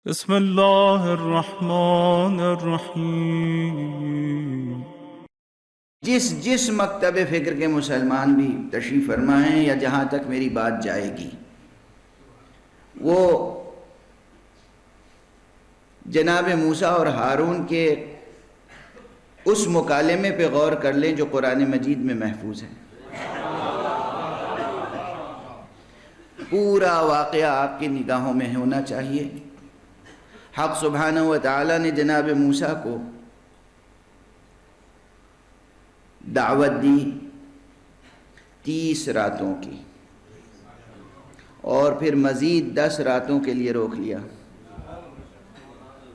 بسم اللہ الرحمن الرحیم۔ جس مکتب فکر کے مسلمان بھی تشریف فرما ہیں یا جہاں تک میری بات جائے گی، وہ جناب موسیٰ اور ہارون کے اس مکالمے پہ غور کر لیں جو قرآن مجید میں محفوظ ہے۔ پورا واقعہ آپ کی نگاہوں میں ہونا چاہیے۔ حق سبحانہ و تعالیٰ نے جناب موسیٰ کو دعوت دی 30 راتوں کی، اور پھر مزید 10 راتوں کے لیے روک لیا۔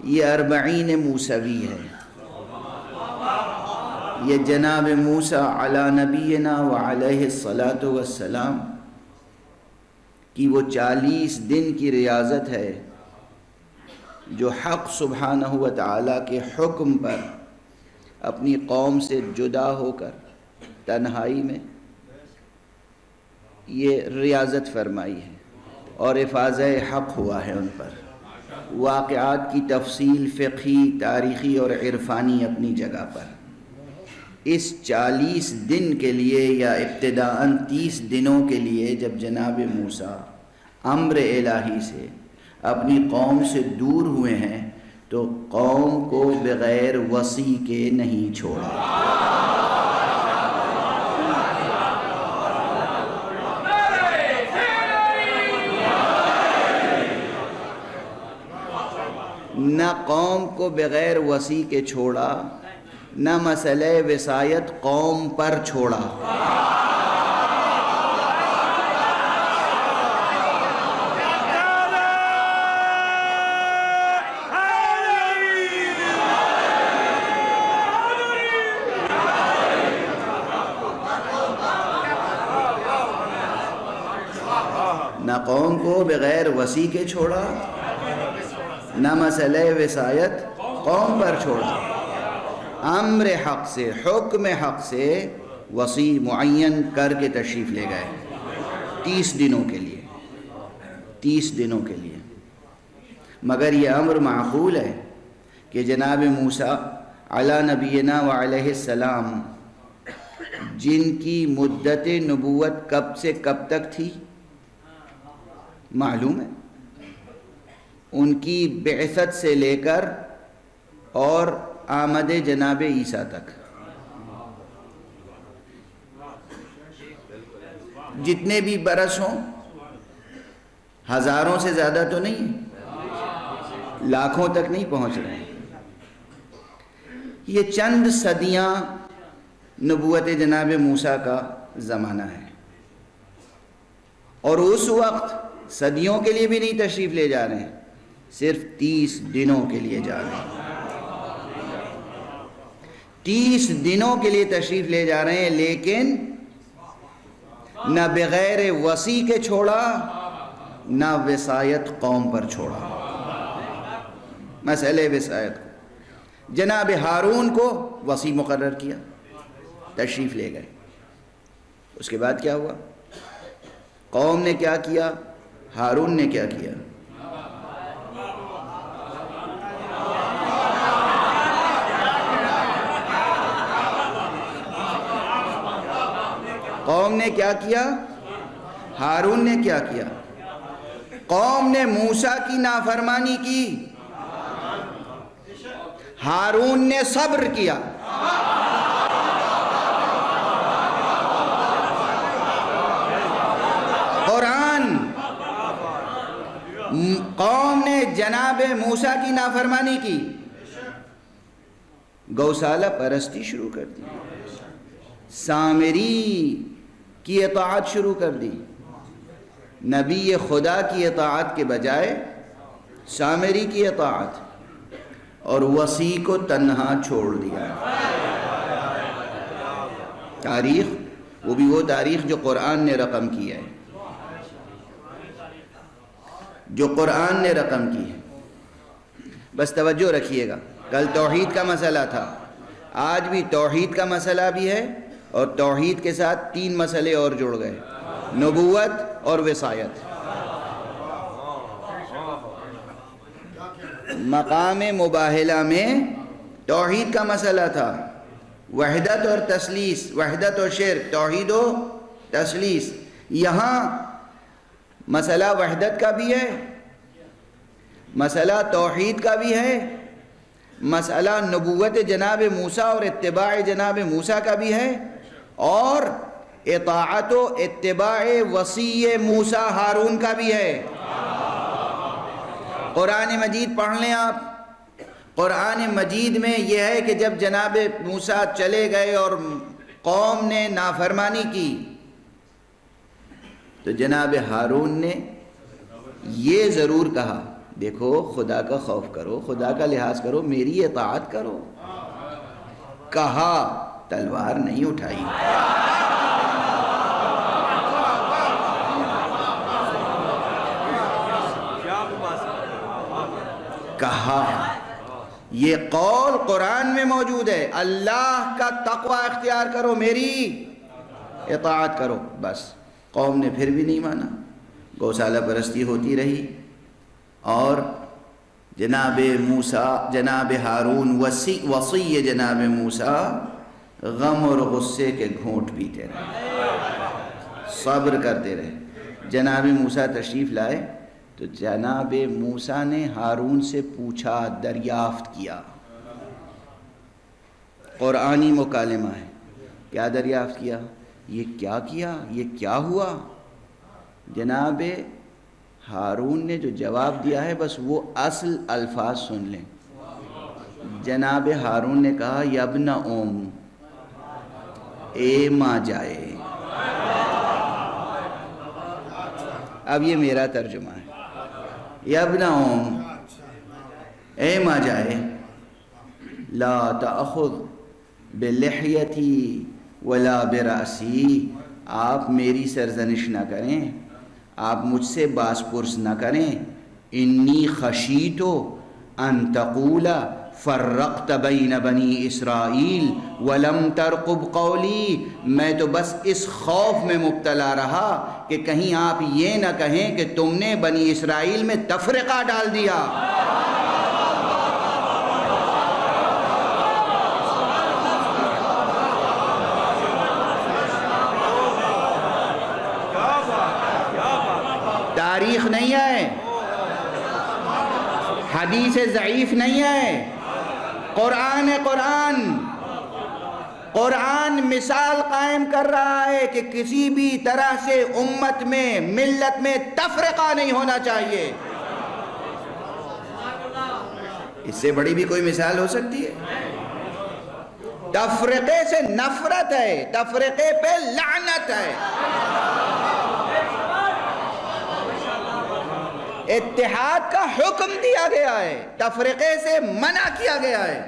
یہ 40 موسوی ہے۔ یہ جناب موسیٰ علی نبینا وعلیہ الصلاۃ والسلام کی وہ 40 دن کی ریاضت ہے جو حق سبحانہ و تعالیٰ کے حکم پر اپنی قوم سے جدا ہو کر تنہائی میں یہ ریاضت فرمائی ہے، اور افاضہ حق ہوا ہے ان پر۔ واقعات کی تفصیل فقہی، تاریخی اور عرفانی اپنی جگہ پر۔ اس 40 دن کے لیے یا ابتداءً 30 دنوں کے لیے جب جناب موسیٰ امر الہی سے اپنی قوم سے دور ہوئے ہیں تو قوم کو بغیر وصی کے نہیں چھوڑا۔ نہ قوم کو بغیر وصی کے چھوڑا، نہ مسئلہ وصایت قوم پر چھوڑا۔ نہ قوم کو بغیر وصی کے چھوڑا، نہ مسئلہ وصایت قوم پر چھوڑا۔ امر حق سے، حکم حق سے وصی معین کر کے تشریف لے گئے 30 دنوں کے لیے، 30 دنوں کے لیے۔ مگر یہ امر معقول ہے کہ جناب موسیٰ علی نبینا وعلیہ السلام جن کی مدت نبوت کب سے کب تک تھی معلوم ہے، ان کی بعثت سے لے کر اور آمد جناب عیسیٰ تک جتنے بھی برس ہوں، ہزاروں سے زیادہ تو نہیں، لاکھوں تک نہیں پہنچ رہے ہیں۔ یہ چند صدیاں نبوت جناب موسیٰ کا زمانہ ہے، اور اس وقت صدیوں کے لیے بھی نہیں تشریف لے جا رہے ہیں، صرف 30 دنوں کے لیے جا رہے ہیں۔ 30 دنوں کے لیے تشریف لے جا رہے ہیں، لیکن نہ بغیر وصی کے چھوڑا، نہ وصایت قوم پر چھوڑا۔ مسئلہ وصایت کو جناب ہارون کو وصی مقرر کیا، تشریف لے گئے۔ اس کے بعد کیا ہوا؟ قوم نے کیا کیا، ہارون نے کیا کیا؟ قوم نے کیا کیا، ہارون نے کیا کیا؟ قوم نے موسیٰ کی نافرمانی کی، ہارون نے صبر کیا۔ قوم نے جناب موسیٰ کی نافرمانی کی، گوسالہ پرستی شروع کر دی، سامری کی اطاعت شروع کر دی۔ نبی خدا کی اطاعت کے بجائے سامری کی اطاعت، اور وصی کو تنہا چھوڑ دیا۔ تاریخ، وہ بھی وہ تاریخ جو قرآن نے رقم کی ہے، جو قرآن نے رقم کی ہے۔ بس توجہ رکھیے گا، کل توحید کا مسئلہ تھا، آج بھی توحید کا مسئلہ بھی ہے، اور توحید کے ساتھ 3 مسئلے اور جڑ گئے، نبوت اور وصایت۔ مقام مباہلہ میں توحید کا مسئلہ تھا، وحدت اور تثلیث، وحدت اور شرک، توحید و تثلیث۔ یہاں مسئلہ وحدت کا بھی ہے، مسئلہ توحید کا بھی ہے، مسئلہ نبوت جناب موسیٰ اور اتباع جناب موسیٰ کا بھی ہے، اور اطاعت و اتباع وصی موسیٰ ہارون کا بھی ہے۔ قرآن مجید پڑھ لیں آپ، قرآن مجید میں یہ ہے کہ جب جناب موسیٰ چلے گئے اور قوم نے نافرمانی کی تو جناب ہارون نے یہ ضرور کہا، دیکھو خدا کا خوف کرو، خدا کا لحاظ کرو، میری اطاعت کرو۔ کہا، تلوار نہیں اٹھائی۔ کہا، یہ قول قرآن میں موجود ہے، اللہ کا تقوی اختیار کرو، میری اطاعت کرو۔ بس قوم نے پھر بھی نہیں مانا، گوسالہ پرستی ہوتی رہی، اور جناب موسیٰ، جناب ہارون وصی جناب موسیٰ غم اور غصے کے گھونٹ پیتے رہے، صبر کرتے رہے۔ جناب موسیٰ تشریف لائے تو جناب موسیٰ نے ہارون سے پوچھا، دریافت کیا، قرآنی مکالمہ ہے، کیا دریافت کیا؟ یہ کیا، یہ کیا ہوا؟ جناب ہارون نے جو جواب دیا ہے بس وہ اصل الفاظ سن لیں۔ جناب ہارون نے کہا، یابن اوم، اے ماں جائے۔ اب یہ میرا ترجمہ ہے، یابن اوم، اے ماں جائے، لا تأخذ بلحیتی ولا برأسی، آپ میری سرزنش نہ کریں، آپ مجھ سے باس پرس نہ کریں۔ انی خشیت ان تقول فرقت بین بنی اسرائیل ولم ترقب قولی، میں تو بس اس خوف میں مبتلا رہا کہ کہیں آپ یہ نہ کہیں کہ تم نے بنی اسرائیل میں تفرقہ ڈال دیا۔ تاریخ نہیں ہے، حدیث ضعیف نہیں ہے، قرآن ہے۔ قرآن مثال قائم کر رہا ہے کہ کسی بھی طرح سے امت میں، ملت میں تفرقہ نہیں ہونا چاہیے۔ اس سے بڑی بھی کوئی مثال ہو سکتی ہے؟ تفرقے سے نفرت ہے، تفرقے پہ لعنت ہے۔ اتحاد کا حکم دیا گیا ہے، تفرقے سے منع کیا گیا ہے۔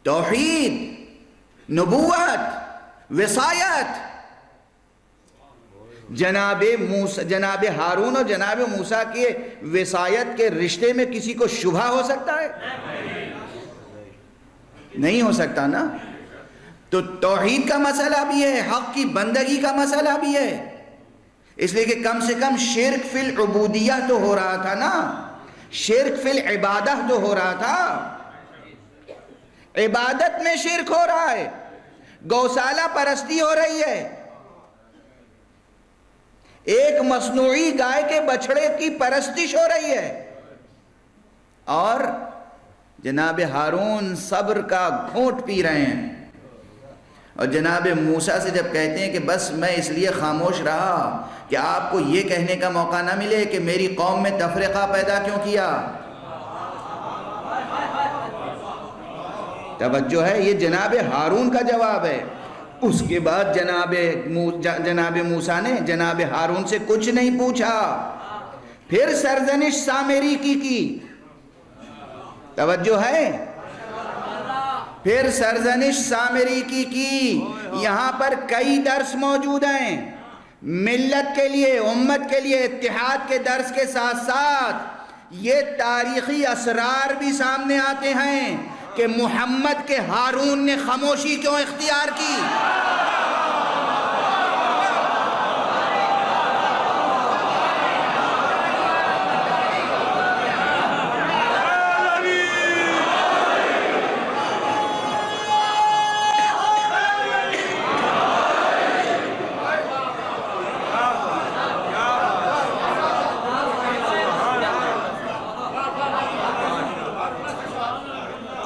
توحید، نبوت، وصایت، جناب ہارون اور جناب موسیٰ کے وصایت کے رشتے میں کسی کو شبہ ہو سکتا ہے؟ نہیں ہو سکتا نا۔ تو توحید کا مسئلہ بھی ہے، حق کی بندگی کا مسئلہ بھی ہے، اس لیے کہ کم سے کم شرک فی العبودیہ تو ہو رہا تھا نا، شرک فی العبادہ تو ہو رہا تھا۔ عبادت میں شرک ہو رہا ہے، گوسالہ پرستی ہو رہی ہے، ایک مصنوعی گائے کے بچھڑے کی پرستش ہو رہی ہے، اور جناب ہارون صبر کا گھونٹ پی رہے ہیں۔ اور جناب موسیٰ سے جب کہتے ہیں کہ بس میں اس لیے خاموش رہا کہ آپ کو یہ کہنے کا موقع نہ ملے کہ میری قوم میں تفرقہ پیدا کیوں کیا۔ توجہ ہے، یہ جناب ہارون کا جواب ہے۔ اس کے بعد جناب موسیٰ نے جناب ہارون سے کچھ نہیں پوچھا، پھر سرزنش سامری کی توجہ ہے، پھر سرزنش سامری کی۔ یہاں پر کئی درس موجود ہیں ملت کے لیے، امت کے لیے، اتحاد کے درس کے ساتھ ساتھ یہ تاریخی اسرار بھی سامنے آتے ہیں کہ محمد کے ہارون نے خاموشی کیوں اختیار کی۔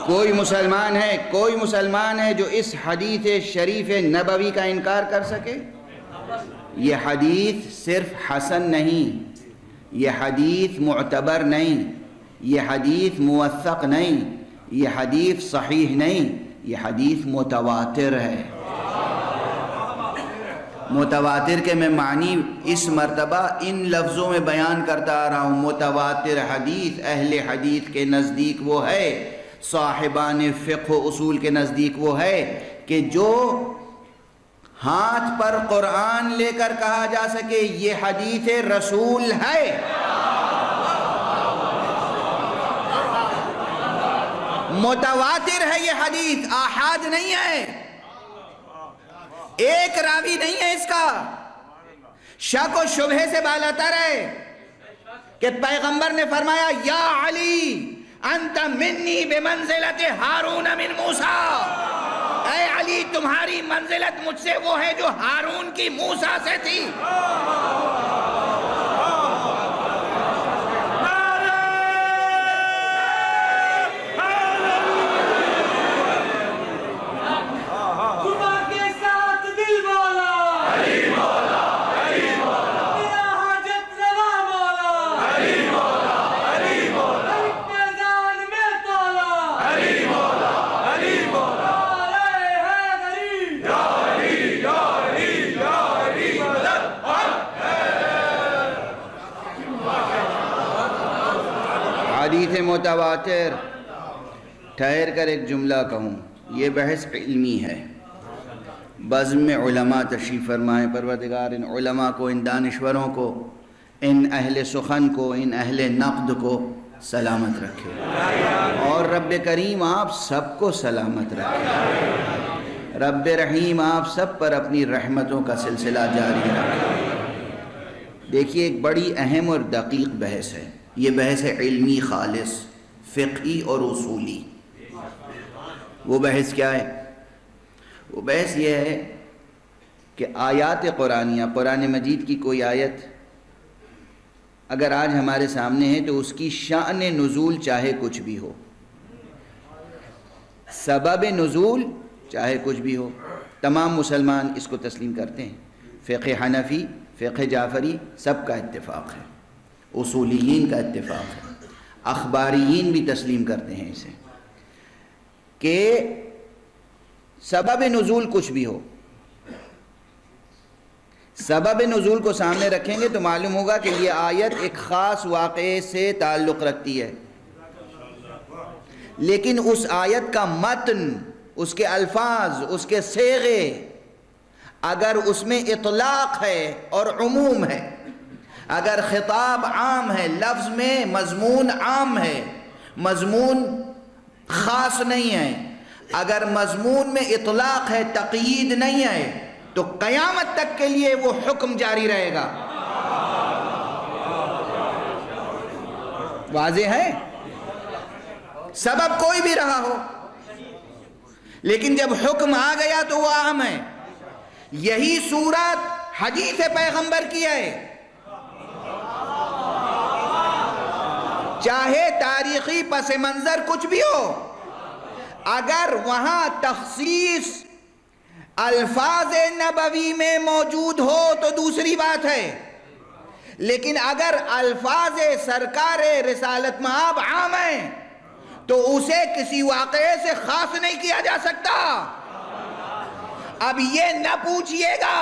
کوئی مسلمان ہے جو اس حدیث شریف نبوی کا انکار کر سکے؟ یہ حدیث صرف حسن نہیں، یہ حدیث معتبر نہیں، یہ حدیث موثق نہیں، یہ حدیث صحیح نہیں، یہ حدیث متواتر ہے۔ متواتر کے میں معنی اس مرتبہ ان لفظوں میں بیان کرتا آ رہا ہوں۔ متواتر حدیث اہل حدیث کے نزدیک وہ ہے، صاحبان فقہ و اصول کے نزدیک وہ ہے کہ جو ہاتھ پر قرآن لے کر کہا جا سکے یہ حدیث رسول ہے۔ متواتر ہے یہ حدیث، آحاد نہیں ہے، ایک راوی نہیں ہے اس کا، شک و شبہ سے بالاتر ہے کہ پیغمبر نے فرمایا یا علی انت منی بمنزلت ہارون من موسیٰ، اے علی تمہاری منزلت مجھ سے وہ ہے جو ہارون کی موسیٰ سے تھی۔ حدیث متواتر، ٹھہر کر ایک جملہ کہوں، یہ بحث علمی ہے۔ بزم میں علماء تشریف فرمائیں، پروردگار ان علماء کو، ان دانشوروں کو، ان اہل سخن کو، ان اہل نقد کو سلامت رکھے، اور رب کریم آپ سب کو سلامت رکھے، رب رحیم آپ سب پر اپنی رحمتوں کا سلسلہ جاری رکھے۔ دیکھیے ایک بڑی اہم اور دقیق بحث ہے، یہ بحث ہے علمی خالص، فقہی اور اصولی۔ وہ بحث کیا ہے؟ وہ بحث یہ ہے کہ آیات قرآنیہ، قرآن مجید کی کوئی آیت اگر آج ہمارے سامنے ہے تو اس کی شأن نزول چاہے کچھ بھی ہو، سبب نزول چاہے کچھ بھی ہو، تمام مسلمان اس کو تسلیم کرتے ہیں۔ فقہ حنفی، فقہ جعفری سب کا اتفاق ہے، اصولیین کا اتفاق ہے، اخباریین بھی تسلیم کرتے ہیں اسے کہ سبب نزول کچھ بھی ہو، سبب نزول کو سامنے رکھیں گے تو معلوم ہوگا کہ یہ آیت ایک خاص واقعے سے تعلق رکھتی ہے، لیکن اس آیت کا متن، اس کے الفاظ، اس کے صیغے، اگر اس میں اطلاق ہے اور عموم ہے، اگر خطاب عام ہے، لفظ میں مضمون عام ہے، مضمون خاص نہیں ہے، اگر مضمون میں اطلاق ہے، تقیید نہیں ہے، تو قیامت تک کے لیے وہ حکم جاری رہے گا۔ واضح ہے؟ سبب کوئی بھی رہا ہو، لیکن جب حکم آ گیا تو وہ عام ہے۔ یہی صورت حدیث پیغمبر کی ہے، چاہے تاریخی پس منظر کچھ بھی ہو، اگر وہاں تخصیص الفاظ نبوی میں موجود ہو تو دوسری بات ہے، لیکن اگر الفاظ سرکار رسالت مآب عام ہیں تو اسے کسی واقعے سے خاص نہیں کیا جا سکتا۔ اب یہ نہ پوچھئے گا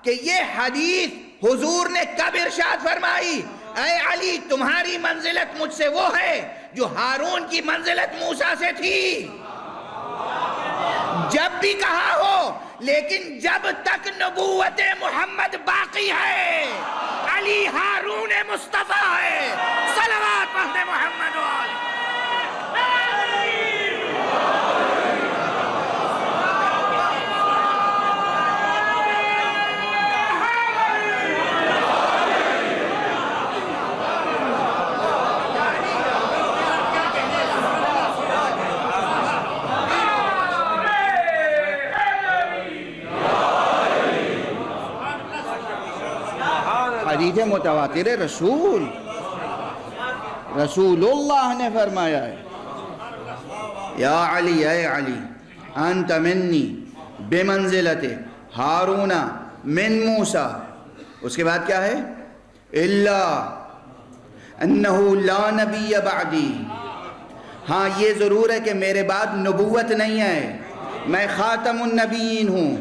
کہ یہ حدیث حضور نے کب ارشاد فرمائی، اے علی تمہاری منزلت مجھ سے وہ ہے جو ہارون کی منزلت موسیٰ سے تھی، جب بھی کہا ہو، لیکن جب تک نبوت محمد باقی ہے، علی ہارون مصطفیٰ ہے، صلوات پڑھتے محمد والے۔ حدیث متواتر رسول اللہ نے فرمایا ہے، یا علی اے علی انت منی بمنزلت ہارون من موسیٰ. اس کے بعد کیا ہے؟ الا انہ لا نبی بعدی. ہاں یہ ضرور ہے کہ میرے بعد نبوت نہیں ہے، میں خاتم النبیین ہوں،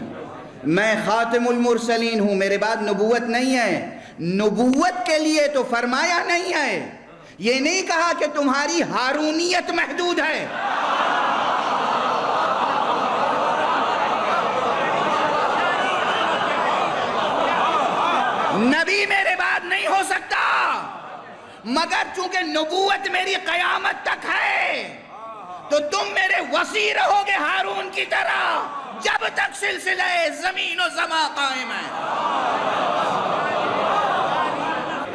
میں خاتم المرسلین ہوں، میرے بعد نبوت نہیں ہے. نبوت کے لیے تو فرمایا نہیں ہے، یہ نہیں کہا کہ تمہاری ہارونیت محدود ہے. نبی میرے بعد نہیں ہو سکتا، مگر چونکہ نبوت میری قیامت تک ہے تو تم میرے وصی رہو گے ہارون کی طرح جب تک سلسلہ زمین و زمان قائم ہے.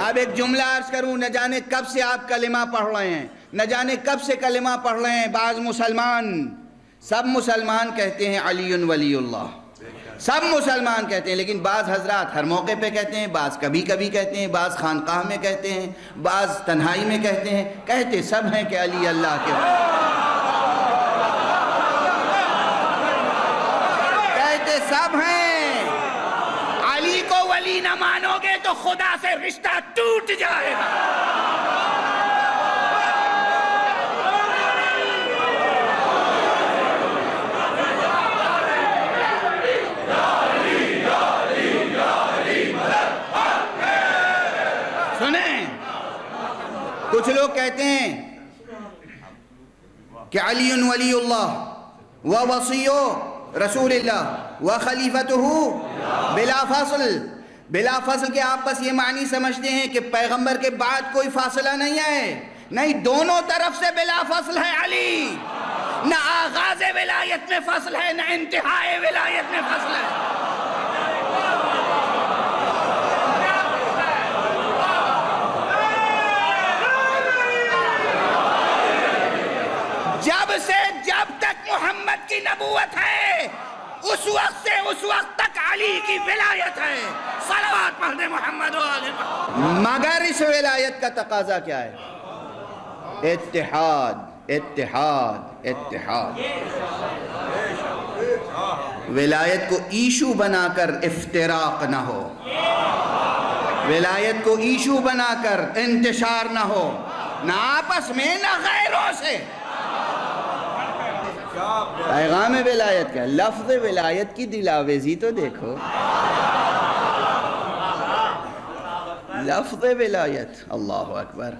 اب ایک جملہ عرض کروں، نہ جانے کب سے آپ کلمہ پڑھ رہے ہیں، نہ جانے کب سے کلمہ پڑھ رہے ہیں. بعض مسلمان، سب مسلمان کہتے ہیں علی ولی اللہ، سب مسلمان کہتے ہیں، لیکن بعض حضرات ہر موقع پہ کہتے ہیں، بعض کبھی کبھی کہتے ہیں، بعض خانقاہ میں کہتے ہیں، بعض تنہائی میں کہتے ہیں. کہتے سب ہیں کہ علی اللہ کے کہتے سب ہیں. علی کو ولی نہ مانو گے تو خدا سے رشتہ ٹوٹ جائے گا. کچھ لوگ کہتے ہیں کہ علی ولی اللہ و وصی رسول اللہ و خلیفتہ بلا فاصل. بلا فاصل کے آپ بس یہ معنی سمجھتے ہیں کہ پیغمبر کے بعد کوئی فاصلہ نہیں ہے. نہیں، دونوں طرف سے بلا فاصل ہے علی. نہ آغاز ولایت میں فصل ہے، نہ انتہاء ولایت میں فصل ہے. جب تک محمد کی نبوت ہے اس وقت سے اس وقت تک علی کی ولایت ہے. صلوات پڑھ دے محمد و آل محمد. مگر اس ولایت کا تقاضا کیا ہے؟ اتحاد، اتحاد، اتحاد. ولایت کو ایشو بنا کر افتراق نہ ہو، ولایت کو ایشو بنا کر انتشار نہ ہو، نہ آپس میں نہ غیروں سے. پیغام ولایت کا لفظ ولایت کی دلاویزی تو دیکھو. لفظ ولایت، اللہ اکبر.